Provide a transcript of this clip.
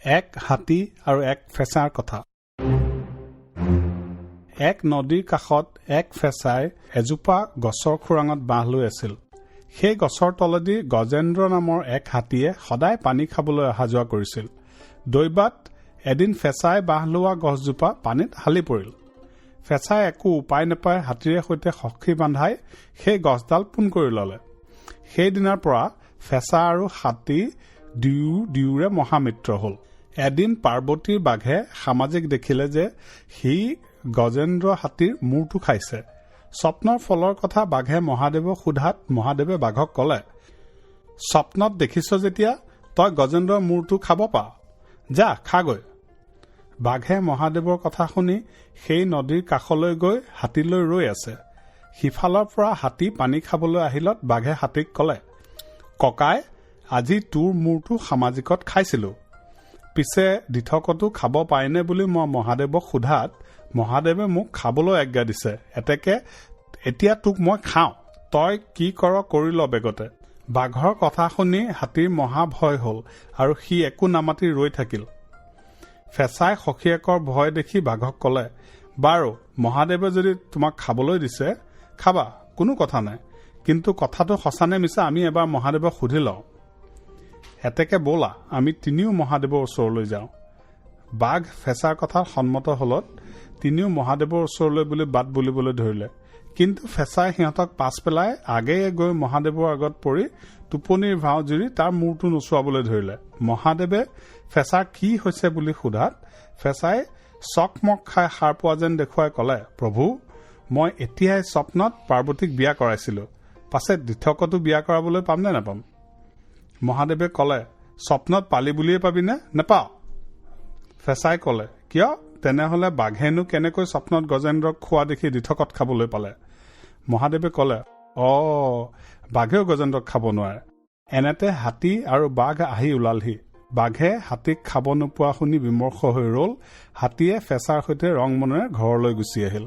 এক হাতী আৰু এক ফেঁচাৰ কথা। এক নদীৰ কাষত এক ফেঁচাই এজোপা গছৰ খুৰাঙত বাঁহ লৈ আছিল। সেই গছৰ তলেদি গজেন্দ্ৰ নামৰ এক হাতীয়ে সদায় পানী খাবলৈ অহা যোৱা কৰিছিল। দৈবাত এদিন ফেঁচাই বাঁহ লোৱা গছজোপা পানীত হালি পৰিল। ফেঁচাই একো উপায় নাপায় হাতীৰে সৈতে সখী বান্ধাই সেই গছডাল পোন কৰি ললে। সেইদিনাৰ পৰা ফেঁচা আৰু হাতী দুয়োৰে মহামিত্ৰ হল। এদিন পাৰ্বতীৰ বাঘে সামাজিক দেখিলে যে সি গজেন্দ্ৰ হাতীৰ মূৰটো খাইছে। স্বপ্নৰ ফলৰ কথা বাঘে মহাদেৱক সোধাত মহাদেৱে বাঘক কলে, স্বপ্নত দেখিছ যেতিয়া তই গজেন্দ্ৰৰ মূৰটো খাব পা, যা খাগৈ। বাঘে মহাদেৱৰ কথা শুনি সেই নদীৰ কাষলৈ গৈ হাতীলৈ ৰৈ আছে। সিফালৰ পৰা হাতী পানী খাবলৈ আহিলত বাঘে হাতীক কলে, ককাই, আজি তোৰ মূৰটো সামাজিকত খাইছিলো, পিছে দিঠকতো খাব পায়নে বুলি মই মহাদেৱক সোধাত মহাদেৱে মোক খাবলৈ আজ্ঞা দিছে। এতিয়া তোক মই খাওঁ, তই কি কৰ কৰি ল বেগতে। বাঘৰ কথা শুনি হাতীৰ মহা ভয় হল আৰু সি একো নামাতি ৰৈ থাকিল। ফেঁচাই সখীয়েকৰ ভয় দেখি বাঘক কলে, বাৰু মহাদেৱে যদি তোমাক খাবলৈ দিছে খাবা, কোনো কথা নাই, কিন্তু কথাটো সঁচানে মিছা আমি এবাৰ মহাদেৱক সুধি লওঁ। এতেকে ব'লা আমি তিনিও মহাদেৱৰ ওচৰলৈ যাওঁ। বাঘ ফেঁচাৰ কথাত সন্মত হলত তিনিও মহাদেৱৰ ওচৰলৈ বুলি বাট বুলিবলৈ ধৰিলে। কিন্তু ফেঁচাই সিহঁতক পাছ পেলাই আগেয়ে গৈ মহাদেৱৰ আগত পৰি টোপনিৰ ভাও জুৰি তাৰ মূৰটো নোচোৱাবলৈ ধৰিলে। মহাদেৱে ফেঁচাৰ কি হৈছে বুলি সোধাত ফেঁচাই চকমক খাই সাৰ পোৱা যেন দেখুৱাই কলে, প্ৰভু, মই এতিয়াই স্বপ্নত পাৰ্বতীক বিয়া কৰাইছিলো, পাছে দিঠকতো বিয়া কৰাবলৈ পাম নে নাপাম? মহাদেৱে কলে, স্বপ্নত পালি বুলিয়ে পাবিনে নেপাও? ফেঁচাই কলে, কিয়? তেনেহলে বাঘেনো কেনেকৈ স্বপ্নত গজেন্দ্ৰক খোৱা দেখি দিঠকত খাবলৈ পালে? মহাদেৱে কলে, বাঘেও গজেন্দ্ৰক খাব নোৱাৰে। এনেতে হাতী আৰু বাঘ আহি ওলালহি। বাঘে হাতীক খাব নোপোৱা শুনি বিমৰ্ষ হৈ ৰল। হাতীয়ে ফেঁচাৰ সৈতে ৰং মনেৰে ঘৰলৈ গুচি আহিল।